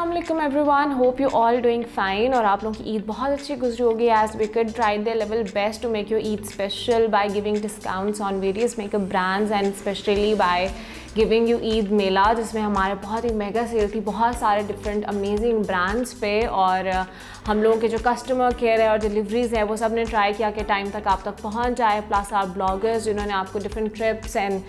अस्सलाम वालेकुम everyone, hope you all doing fine. और आप लोगों की ईद बहुत अच्छी गुजरी होगी। As we could try the level best to make your Eid special by giving discounts on various makeup brands and specially by giving you Eid mela, जिसमें हमारे बहुत ही मेगा सेल थी बहुत सारे डिफरेंट अमेजिंग ब्रांड्स पे। और हम लोगों के जो कस्टमर केयर है और डिलीवरीज़ है वो सब ने ट्राई किया कि टाइम तक आप तक पहुंच जाए। प्लस आर ब्लॉगर्स जिन्होंने आपको डिफरेंट ट्रिप्स एंड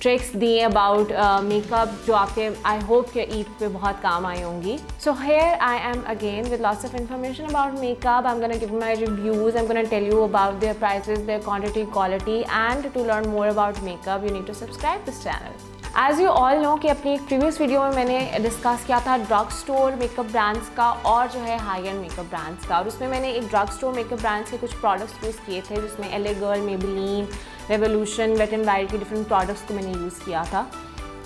ट्रिक्स दिए अबाउट मेकअप जो आपके आई होप के ईद पे बहुत काम आई होंगी। So here I am again with lots of information about makeup. I am gonna give my reviews, I am gonna tell you about their prices, their quantity, quality and to learn more about makeup you need to subscribe this channel. As you all know कि अपनी एक previous video में मैंने discuss किया था drug store makeup brands का और जो है हाई एंड मेकअप ब्रांड्स का, और उसमें मैंने एक ड्रग स्टोर मेकअप ब्रांड्स के कुछ प्रोडक्ट्स यूज़ किए थे जिसमें LA Girl, Maybelline, Revolution, Wet and Wild के डिफरेंट प्रोडक्ट्स को मैंने यूज़ किया था।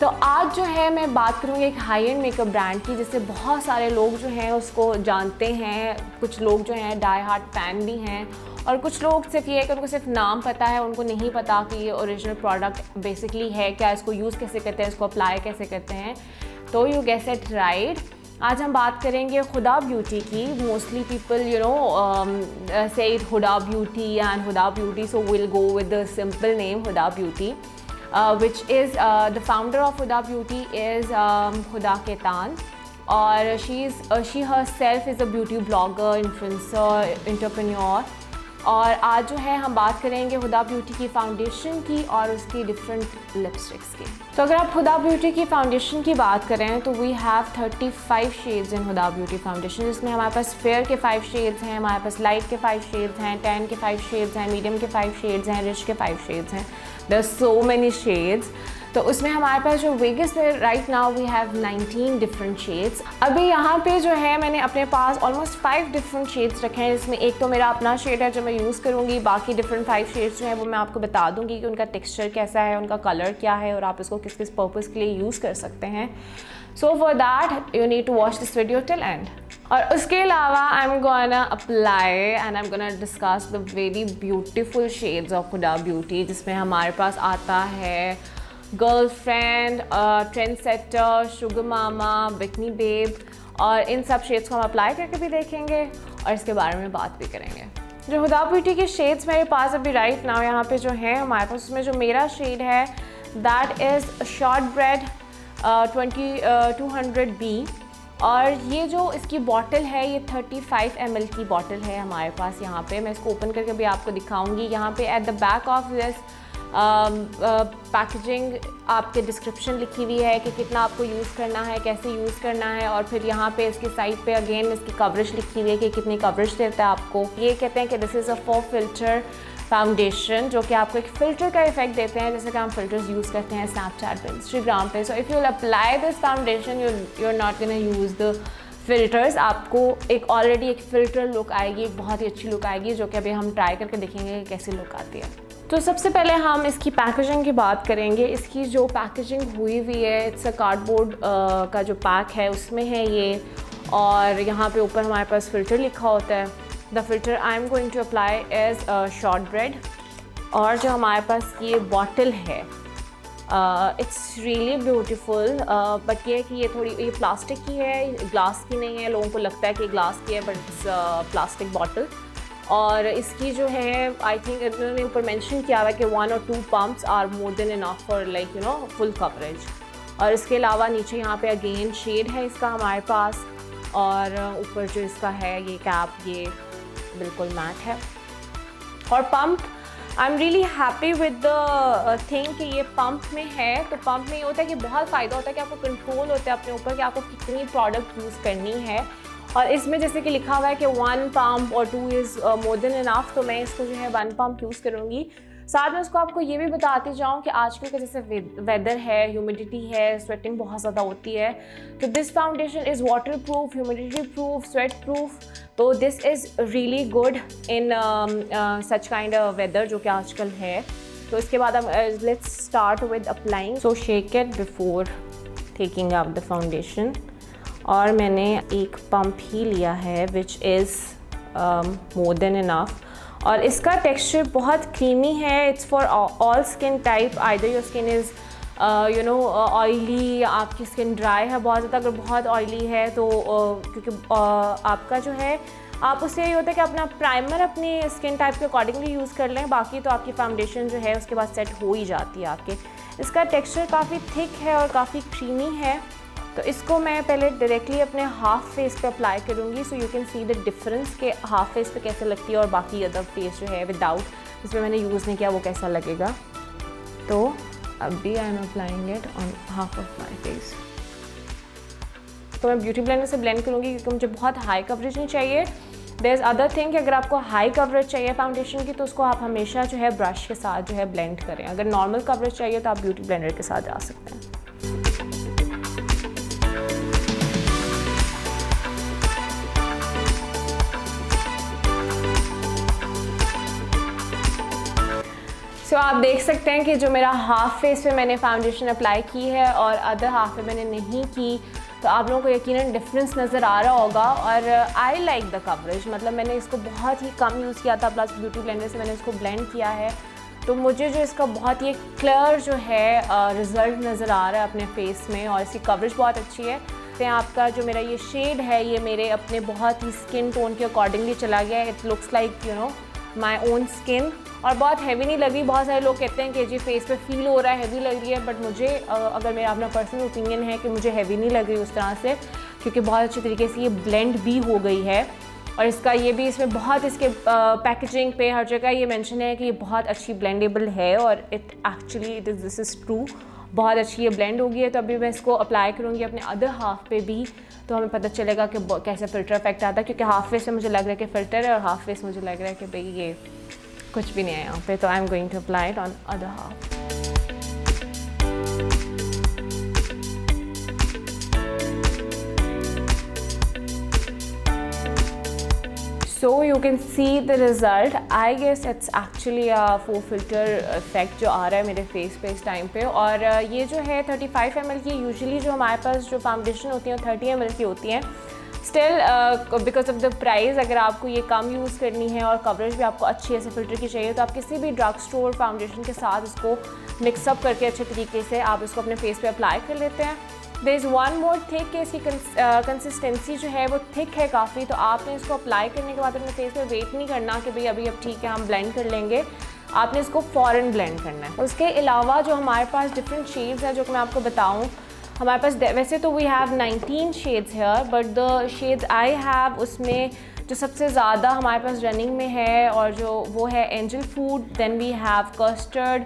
तो आज जो है मैं बात करूँगी एक हाई एंड मेकअप ब्रांड की जिससे बहुत सारे लोग जो हैं उसको जानते हैं। कुछ लोग जो हैं डाई हार्ट फैन भी हैं और कुछ लोग सिर्फ ये है कि उनको सिर्फ नाम पता है, उनको नहीं पता कि ये ओरिजिनल प्रोडक्ट बेसिकली है क्या, इसको यूज़ कैसे करते हैं, इसको अप्लाई कैसे करते हैं। तो यू गेस इट राइट। आज हम बात करेंगे हुदा ब्यूटी की। मोस्टली पीपल यू नो से it Huda Beauty and Huda Beauty, so will go with the simple name Huda Beauty, which is the founder of Huda Beauty is Huda Ketan, और she herself is a beauty blogger, influencer, entrepreneur। और आज जो है हम बात करेंगे Huda Beauty की foundation की और उसकी डिफरेंट लिपस्टिक्स की। तो अगर आप हुदा ब्यूटी की फाउंडेशन की बात करें तो we have 35 shades in Huda Beauty foundation, जिसमें हमारे पास फेयर के 5 शेड्स हैं, हमारे पास लाइट के 5 शेड्स हैं, टैन के 5 शेड्स हैं, मीडियम के 5 शेड्स हैं, रिच के 5 शेड्स हैं। There are so many shades. तो उसमें हमारे पास जो बिगेस्ट है right now we have 19 different shades. अभी यहाँ पे जो है मैंने अपने पास ऑलमोस्ट 5 डिफरेंट शेड्स रखे हैं, जिसमें एक तो मेरा अपना शेड है जो मैं यूज़ करूँगी, बाकी डिफरेंट 5 शेड्स जो हैं वो मैं आपको बता दूँगी कि उनका टेक्सचर कैसा है, उनका कलर क्या है और आप इसको किस किस पर्पज़ के लिए यूज़ कर सकते हैं। So for that you need to watch this video till end. और उसके अलावा I am gonna apply and I am gonna discuss the very beautiful shades of Huda Beauty, जिसमें हमारे पास आता है girlfriend, trend setter, sugar mama, bikini babe, और इन सब शेड्स को हम अप्लाई करके भी देखेंगे और इसके बारे में बात भी करेंगे। जो हुदा ब्यूटी के शेड्स मेरे पास अभी राइट नाउ यहाँ पे जो है हमारे पास, उसमें जो मेरा शेड है that is short bread 2200B, और ये जो इसकी बॉटल है ये 35 ml की बॉटल है हमारे पास यहाँ पे। मैं इसको ओपन करके भी आपको दिखाऊंगी। यहाँ पे at the back of this packaging आपके डिस्क्रिप्शन लिखी हुई है कि कितना आपको यूज़ करना है, कैसे यूज़ करना है, और फिर यहाँ पे इसकी साइड पे अगेन इसकी कवरेज लिखी हुई है कि कितनी कवरेज देता है आपको। ये कहते हैं कि this is a 4 filter foundation, जो कि आपको एक फ़िल्टर का इफेक्ट देते हैं, जैसे कि हम फिल्टर्स यूज़ करते हैं स्नैपचैट पे, इंस्टाग्राम पे। So if you apply this foundation you are not gonna use the filters, आपको एक ऑलरेडी एक फ़िल्टर लुक आएगी, एक बहुत ही अच्छी लुक आएगी, जो कि अभी हम ट्राई करके देखेंगे कि कैसी लुक आती है। तो सबसे पहले हम इसकी पैकेजिंग की बात करेंगे। इसकी जो पैकेजिंग हुई हुई है इट्स अ कार्डबोर्ड का जो पैक है उसमें है ये, और यहाँ पे ऊपर हमारे पास फ़िल्टर लिखा होता है। The filter I am going to apply as shortbread. और जो हमारे पास ये बॉटल है इट्स रियली ब्यूटीफुल, बट ये कि ये थोड़ी ये प्लास्टिक की है, ग्लास की नहीं है। लोगों को लगता है कि ग्लास की है बट इट्स प्लास्टिक बॉटल। और इसकी जो है आई थिंक इन्होंने ऊपर मेंशन किया हुआ है कि 1 or 2 pumps are more than enough for like you know full coverage. और इसके अलावा नीचे यहाँ पे अगेन शेड है इसका हमारे पास, और ऊपर जो इसका है ये कैप ये बिल्कुल मैट है। और pump I am really happy with the thing कि ये पंप में है। तो पंप में ये होता है कि बहुत फ़ायदा होता है कि आपको कंट्रोल होता है अपने ऊपर कि आपको कितनी प्रोडक्ट यूज़ करनी है। और इसमें जैसे कि लिखा हुआ है कि 1 पम्प और 2 इज़ मोर देन इनफ, तो मैं इसको जो है 1 पम्प यूज़ करूँगी। साथ में उसको आपको ये भी बताती जाऊँ कि आजकल का जैसे वेदर है, ह्यूमिडिटी है, स्वेटिंग बहुत ज़्यादा होती है, तो this foundation is water proof, humidity proof, sweat proof. तो this is really good in such kind of weather जो कि आजकल है। तो इसके बाद हम let's start with applying. So shake it before taking out the foundation. और मैंने एक पंप ही लिया है which is more than enough. और इसका टेक्सचर बहुत क्रीमी है। It's for all skin type, either your skin is oily, आपकी स्किन ड्राई है बहुत ज़्यादा, अगर बहुत ऑयली है तो क्योंकि आपका जो है आप उससे यही होता है कि अपना प्राइमर अपनी स्किन टाइप के अकॉर्डिंगली यूज़ कर लें, बाकी तो आपकी फाउंडेशन जो है उसके बाद सेट हो ही जाती है आपके। इसका टेक्सचर काफ़ी थिक है और काफ़ी क्रीमी है, तो इसको मैं पहले डायरेक्टली अपने हाफ फेस पे अप्लाई करूँगी, so you can see the difference के हाफ फेस पे कैसे लगती है और बाकी अदर फेस जो है विदाउट जिसमें मैंने यूज़ नहीं किया वो कैसा लगेगा। तो अभी I am applying it on half of my face. तो मैं ब्यूटी ब्लेंडर से ब्लेंड करूँगी क्योंकि मुझे बहुत हाई कवरेज नहीं चाहिए। देयर इज़ अदर थिंग कि अगर आपको हाई कवरेज चाहिए फाउंडेशन की तो उसको आप हमेशा जो है ब्रश के साथ जो है ब्लेंड करें। अगर नॉर्मल कवरेज चाहिए तो आप ब्यूटी ब्लेंडर के साथ जा सकते हैं। सो आप देख सकते हैं कि जो मेरा हाफ फेस पे मैंने फाउंडेशन अप्लाई की है और अदर हाफ पे मैंने नहीं की, तो आप लोगों को यकीनन डिफरेंस नज़र आ रहा होगा। और आई लाइक द कवरेज, मतलब मैंने इसको बहुत ही कम यूज़ किया था, प्लस ब्यूटी ब्लेंडर से मैंने इसको ब्लेंड किया है, तो मुझे जो इसका बहुत ही क्लियर जो है रिज़ल्ट नज़र आ रहा है अपने फेस में, और इसकी कवरेज बहुत अच्छी है। तो आपका जो मेरा ये शेड है ये मेरे अपने बहुत ही स्किन टोन के अकॉर्डिंगली चला गया है। It looks like my own skin, और बहुत हैवी नहीं लग रही। बहुत सारे लोग कहते हैं कि जी फेस पे फील हो रहा है, हैवी लग रही है, बट मुझे अगर मेरा अपना पर्सनल ओपिनियन है कि मुझे हैवी नहीं लग रही उस तरह से, क्योंकि बहुत अच्छी तरीके से ये ब्लेंड भी हो गई है। और इसका ये भी इसमें बहुत इसके पैकेजिंग पे हर जगह ये मेंशन है कि ये बहुत अच्छी ब्लेंडेबल है, और it actually this is true, बहुत अच्छी ये ब्लेंड हो गई है। तो अभी मैं इसको अप्लाई करूँगी अपने अदर हाफ पे भी, तो हमें पता चलेगा कि कैसे फ़िल्टर इफेक्ट आता है, क्योंकि हाफ फेस में मुझे लग रहा है कि फ़िल्टर है और हाफ फेस मुझे लग रहा है कि भाई ये कुछ भी नहीं है यहाँ पे। तो I am going to apply it on other half. So you can see the result. I guess it's actually a full filter effect जो आ रहा है मेरे फेस पे इस टाइम पे। और ये जो है 35 ml की, यूजुअली जो हमारे पास जो फाउंडेशन होती है 30 ml की होती हैं। Still because of the price, अगर आपको ये कम यूज़ करनी है और कवरेज भी आपको अच्छी ऐसे फिल्टर की चाहिए, तो आप किसी भी ड्रग स्टोर फाउंडेशन के साथ इसको मिक्सअप करके अच्छे तरीके से आप इसको अपने फेस पे अप्लाई कर लेते हैं। There is one more thing कि इसकी कंसिस्टेंसी जो है वो थिक है काफ़ी, तो आपने इसको अप्लाई करने के बाद अपने फेस पे वेट नहीं करना कि भाई अभी अब ठीक है हम ब्लेंड कर लेंगे, आपने इसको फ़ौरन ब्लेंड करना है। उसके अलावा जो हमारे पास डिफरेंट शेड्स हैं जो कि मैं आपको बताऊँ, हमारे पास वैसे तो we have 19 shades here, but the shades I have उसमें जो सबसे ज़्यादा हमारे पास रनिंग में है और जो वो है angel food, then we have custard,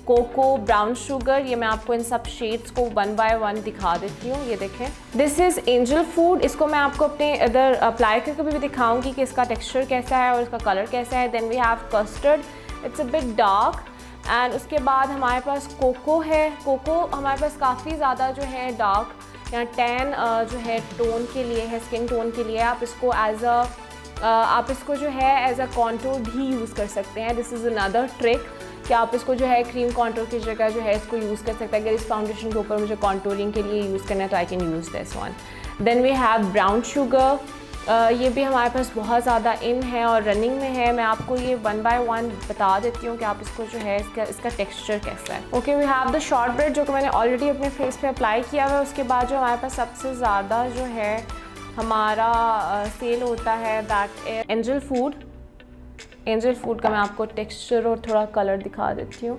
cocoa, brown sugar. ये मैं आपको इन सब शेड्स को 1 by 1 दिखा देती हूँ। ये देखें, दिस इज़ एंजल फूड। इसको मैं आपको अपने इधर अप्लाई करके भी दिखाऊंगी कि इसका टेक्सचर कैसा है और इसका कलर कैसा है। Then we have custard, it's a bit dark. And उसके बाद हमारे पास कोको है। कोको हमारे पास काफ़ी ज़्यादा जो है डार्क या टैन जो है टोन के लिए है, स्किन टोन के लिए। आप इसको आप इसको जो है एज अ कॉन्टूर भी यूज़ कर सकते हैं। दिस इज़ अनदर ट्रिक कि आप इसको जो है क्रीम कॉन्टूर की जगह जो है इसको यूज़ कर सकते हैं। अगर इस फाउंडेशन के ऊपर मुझे कॉन्टूरिंग के लिए यूज़ करना है तो I can use this one. Then we have brown sugar, ये भी हमारे पास बहुत ज़्यादा इन है और रनिंग में है। मैं आपको ये 1 by 1 बता देती हूँ कि आप इसको जो है इसका टेक्सचर कैसा है। Okay, we have the shortbread जो कि मैंने ऑलरेडी अपने फेस पे अप्लाई किया हुआ है। उसके बाद जो हमारे पास सबसे ज़्यादा जो है हमारा सेल होता है that angel food. Angel food का मैं आपको टेक्सचर और थोड़ा कलर दिखा देती हूँ,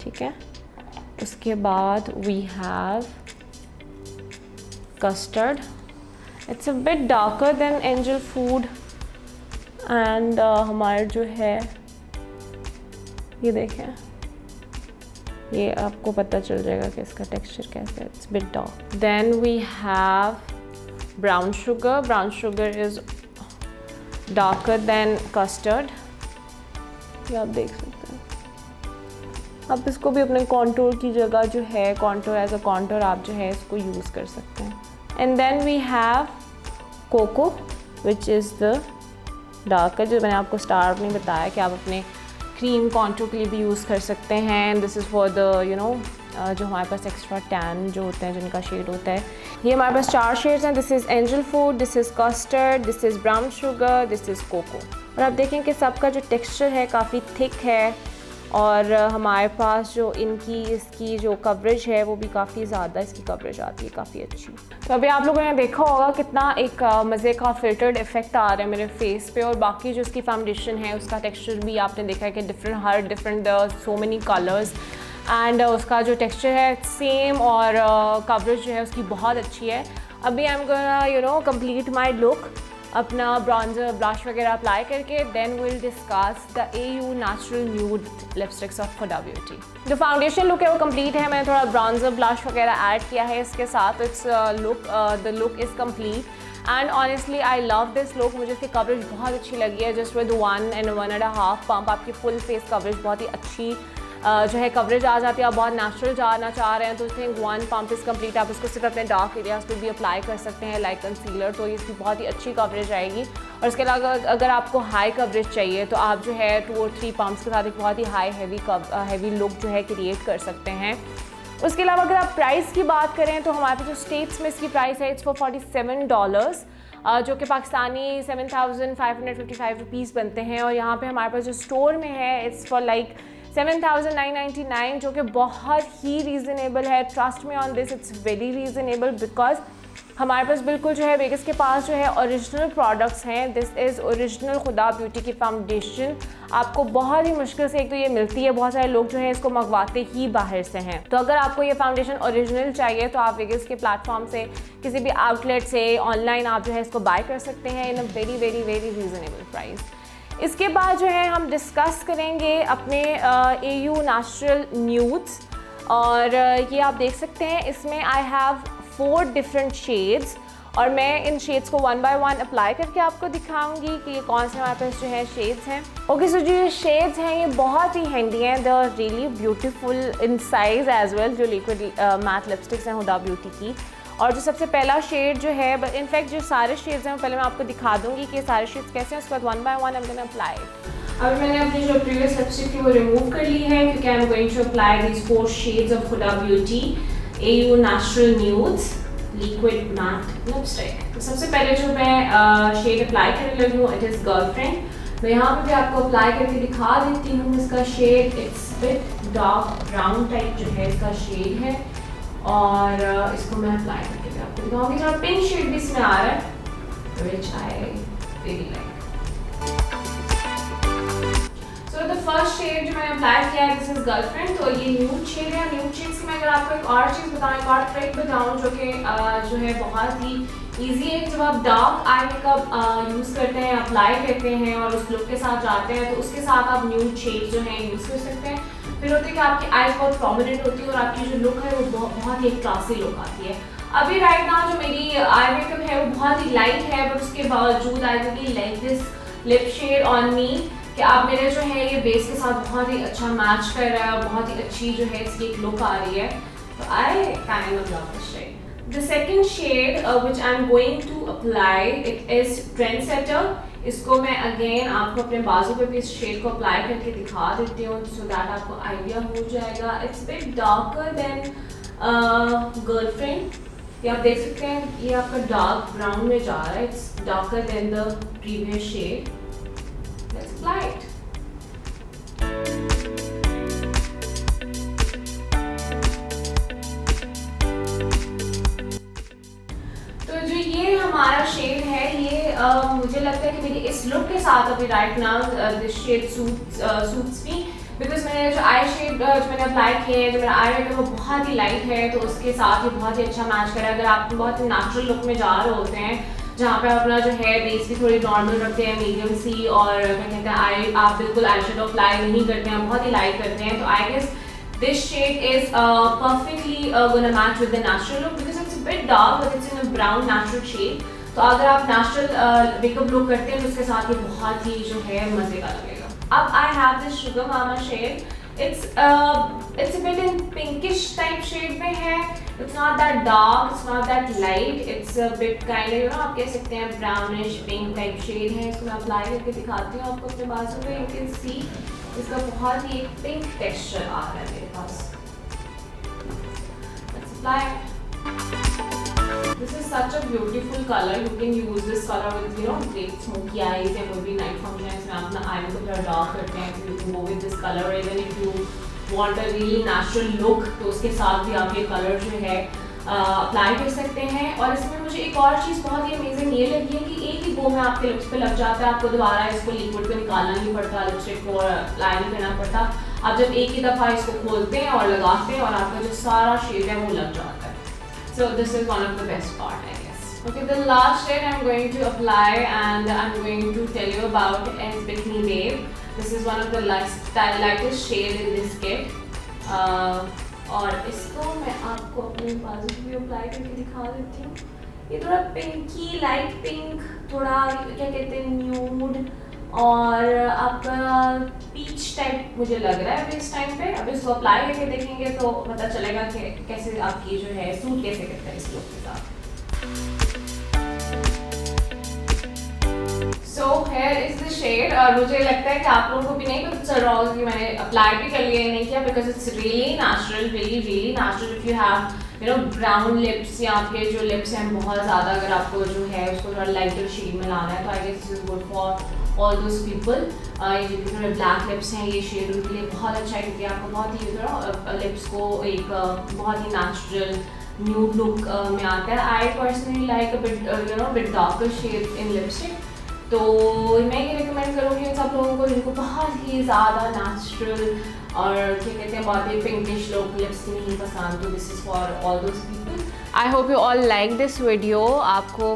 ठीक है। उसके बाद we have custard, it's a bit darker than angel food and हमारे जो है ये देखें, ये आपको पता चल जाएगा कि इसका टेक्सचर कैसा है, it's bit dark. Then we have brown sugar. Brown sugar is darker than custard, ये आप देख सकते हैं। आप इसको भी अपने कॉन्टूर की जगह जो है कॉन्टूर एज अ कॉन्टूर आप जो है इसको यूज़ कर सकते हैं। And then we have cocoa which is the darker, जो मैंने आपको स्टार्ट में बताया कि आप अपने क्रीम कॉन्टूर के लिए भी यूज़ कर सकते हैं। And this is for the जो हमारे पास एक्स्ट्रा टैन जो होते हैं जिनका शेड होता है। ये हमारे पास 4 शेड्स हैं। This is angel food, this is custard, this is brown sugar, this is cocoa. और आप देखें कि सबका जो टेक्सचर है काफ़ी थिक है और हमारे पास जो इसकी जो कवरेज है वो भी काफ़ी ज़्यादा इसकी कवरेज आती है, काफ़ी अच्छी। तो अभी आप लोगों ने देखा होगा कितना एक मज़े का फिल्टर्ड इफेक्ट आ रहा है मेरे फेस पे, और बाकी जो इसकी फाउंडेशन है उसका टेक्सचर भी आपने देखा है कि different so many colours, and उसका जो टेक्सचर है सेम, और कवरेज जो है उसकी बहुत अच्छी है। अभी I am gonna complete my look अपना ब्रॉन्जर ब्लश वगैरह अप्लाई करके, then will discuss the AU natural nude lipsticks of Huda Beauty. जो फाउंडेशन लुक है वो कंप्लीट है, मैंने थोड़ा ब्रॉन्जर ब्लश वगैरह ऐड किया है इसके साथ। It's the look is complete and honestly I love this look. मुझे इसकी कवरेज बहुत अच्छी लगी है, जस्ट विद 1 and 1.5 पम्प आपकी फुल फेस कवरेज बहुत ही अच्छी जो है कवरेज आ जाती है। आप बहुत नेचुरल जाना चाह रहे हैं तो I think 1 pump is complete. आप इसको सिर्फ अपने डार्क एरियाज पे भी अप्लाई कर सकते हैं लाइक कंसीलर, तो इसकी बहुत ही अच्छी कवरेज आएगी। और इसके अलावा अगर आपको हाई कवरेज चाहिए तो आप जो है 2 और 3 पम्प्स के साथ एक बहुत ही हाई हैवी लुक जो है क्रिएट कर सकते हैं। उसके अलावा अगर आप प्राइस की बात करें तो हमारे पास जो स्टेट्स में इसकी प्राइस है इट्स फॉर $47, जो कि पाकिस्तानी 7,555 रुपीज़ बनते हैं। और यहाँ पे हमारे पास जो स्टोर में है इट्स फॉर लाइक 7,999, जो कि बहुत ही रीज़नेबल है। Trust me on this, it's very reasonable because हमारे पास बिल्कुल जो है वेगस के पास जो है ओरिजिनल प्रोडक्ट्स हैं। This is original Huda Beauty की फाउंडेशन। आपको बहुत ही मुश्किल से एक तो ये मिलती है, बहुत सारे लोग जो है इसको मंगवाते ही बाहर से हैं। तो अगर आपको ये फाउंडेशन ओरिजिनल चाहिए तो आप वेगस के प्लेटफॉर्म से, किसी भी आउटलेट से, ऑनलाइन आप जो है इसको बाय कर सकते हैं in a very very very reasonable price. इसके बाद जो है हम डिस्कस करेंगे अपने AU नेचुरल न्यूड्स, और ये आप देख सकते हैं इसमें आई हैव 4 डिफरेंट शेड्स, और मैं इन शेड्स को 1 by 1 अप्लाई करके आपको दिखाऊंगी कि ये कौन से हमारे पास जो है शेड्स हैं। ओके, सो जो ये शेड्स हैं ये बहुत ही हैंडी हैं, they are really beautiful in size as well, जो लिक्विड मैट लिपस्टिक्स हैं हुडा ब्यूटी की। और जो सबसे पहला शेड जो है, बट इनफैक्ट जो सारे शेड्स हैं पहले मैं आपको दिखा दूंगी कि ये सारे शेड्स कैसे हैं, उसके बाद 1 by 1 I am gonna apply it. अभी मैंने अपनी जो प्रीवियस लिपस्टिक थी वो रिमूव कर ली है क्योंकि I am going to apply these 4 shades of Huda Beauty AU natural nudes liquid matte lipstick. तो सबसे पहले जो मैं शेड अप्लाई करने लगी हूँ इट इज़ गर्लफ्रेंड। मैं यहाँ पे भी आपको अप्लाई करके दिखा देती हूँ इसका shade. It's bit dark brown type जो है इसका शेड है, और इसको मैं अप्लाई करके भी आपको दिखाऊंगी। थोड़ा पिंक शेड भी इसमें आ रहा है which I really like. So the first shade जो मैंने अप्लाई किया है दिस इज गर्लफ्रेंड। तो ये न्यूड शेड है। न्यूड शेड्स में अगर आपको एक और चीज़ बताऊँ, एक और ट्रिक बताऊँ जो कि जो है बहुत ही ईजी है। जब आप डार्क आई मेकअप यूज़ करते हैं, अप्लाई करते हैं और उस लुक के साथ जाते हैं तो उसके साथ आप न्यूड शेड जो है यूज़ कर सकते हैं। फिर होती है कि आपकी आईज बहुत प्रोमिनेंट होती है और आपकी जो लुक है वो बहुत ही एक क्लासी लुक आती है। अभी राइट नाउ जो मेरी आई मेकअप है वो बहुत ही लाइट है, बट उसके बावजूद I really like this lip shade on me, कि आप मेरे जो है ये बेस के साथ बहुत ही अच्छा मैच कर रहा है और बहुत ही अच्छी जो है इसकी एक लुक आ रही है। तो I kind of love this shade. The second shade which I am going to apply it is Trendsetter। इसको मैं अगेन आपको अपने बाजू पे भी इस शेड को अप्लाई करके दिखा देती हूँ सो दैट आपको आइडिया हो जाएगा। It's bit darker then girlfriend. ये आप देख सकते हैं ये आपका डार्क ब्राउन में जा रहा है। It's darker than the previous shade. Let's apply it. हमारा शेड है ये मुझे लगता है कि मेरी इस लुक के साथ अभी right now this shade suits me, because मैंने जो आई शेड जो मैंने अप्लाई किए हैं, जो मेरा आई मेकअप वो बहुत ही लाइट है तो उसके साथ ही बहुत ही अच्छा मैच करा। अगर आप बहुत ही नेचुरल लुक में जा रहे होते हैं जहाँ पे आप अपना जो है बेस भी थोड़ी नॉर्मल रखते हैं, मीडियम सी, और क्या कहते हैं आप बिल्कुल आई शेडो अप्लाई नहीं करते हैं, बहुत ही लाइट करते हैं, तो I guess this shade is perfectly gonna match with the natural look because it's bit dark but it's in a brown natural shade. तो अगर आप नेचुरल मेकअप लुक करते हैं तो उसके साथ ये बहुत ही जो है मजे का लगेगा। अब I have this sugar mama shade. It's a bit in pinkish type shade में है। It's not that dark, it's not that light, it's a bit kind of you know आप कह सकते हैं ब्राउनिश पिंक टाइप शेड है। इसको मैं apply करके दिखाती हूँ आपको अपने बाजू पे। यू कैन सी इसका बहुत ही पिंक टेक्सचर आ रहा है मेरे पास। Let's apply. This is such a beautiful color. You can use this color with great smoky eyes या कोई भी night functions में अपना eyes को थोड़ा dark करते हैं, so you can go with this color. Even if you want a really natural look, तो उसके साथ भी आप ये color जो है अप्लाई कर सकते हैं. और इसमें मुझे एक और चीज़ बहुत ही अमेजिंग ये लगी है कि एक ही गो में आपके लिप्स पे लग जाता है. आपको दोबारा इसको लिक्विड को निकालना नहीं पड़ता, लिपस्टिक को अप्लाई नहीं करना पड़ता. आप जब एक ही दफ़ा इसको खोलते हैं और लगाते हैं और आपका जो सारा शेड है वो लग जाता है. So this is one of the best part, I guess. Okay, the last shade I'm going to apply and I'm going to tell you about is Bikini Babe. This is one of the lightest shade in this kit. और इसको मैं आपको अपने बाजू भी apply करके दिखा देती हूँ. ये थोड़ा पिंकी, लाइट पिंक, थोड़ा क्या कहते हैं न्यूड और आपका पीच टाइप मुझे लग रहा है अभी इस टाइम पे. अब इसको अप्लाई करके देखेंगे तो पता चलेगा कि कैसे आपकी जो है सूट कैसे करता है इस लुक के साथ. So here is the shade. और मुझे लगता है कि आप लोगों को भी नहीं पता चल रहा होगा कि मैंने अप्लाई भी कर लिया नहीं किया, because it's really natural, really natural. If you have brown lips या आपके जो लिप्स हैं बहुत ज़्यादा, अगर आपको जो है उसको थोड़ा लाइटर शेड में लाना है तो I guess this is good for all those people. ये जो थोड़े ब्लैक लिप्स हैं ये शेड उनके लिए बहुत अच्छा है, क्योंकि आपको बहुत ही लिप्स को एक बहुत ही नेचुरल न्यूड लुक में आता है. I personally like a bit darker shade in lipstick. तो मैं ये रिकमेंड करूँगी सब लोगों को जिनको बहुत ही ज़्यादा नेचुरल और क्या कहते हैं बहुत ही पिंकिश लुक लिप्स नहीं पसंद, तो this is for all those people. I hope you all like this video. आपको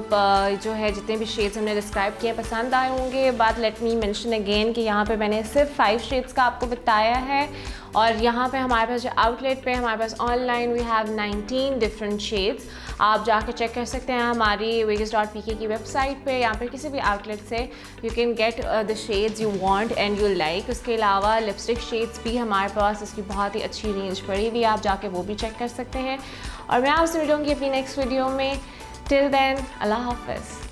जो है जितने भी शेड्स हमने डिस्क्राइब किए पसंद आए होंगे. But let me mention again कि यहाँ पे मैंने सिर्फ 5 शेड्स का आपको बताया है, और यहाँ पे हमारे पास जो आउटलेट पे हमारे पास online we have 19 different shades. आप जाकर चेक कर सकते हैं हमारी vegas.pk की वेबसाइट पे या फिर किसी भी आउटलेट से. You can get the shades you want and you like. उसके अलावा लिपस्टिक शेड्स भी हमारे पास इसकी बहुत ही अच्छी रेंज पड़ी हुई है, आप जाके वो भी चेक कर सकते हैं. और मैं आपसे मिलूँगी अपनी नेक्स्ट वीडियो में. टिल देन, अल्लाह हाफ़िज़.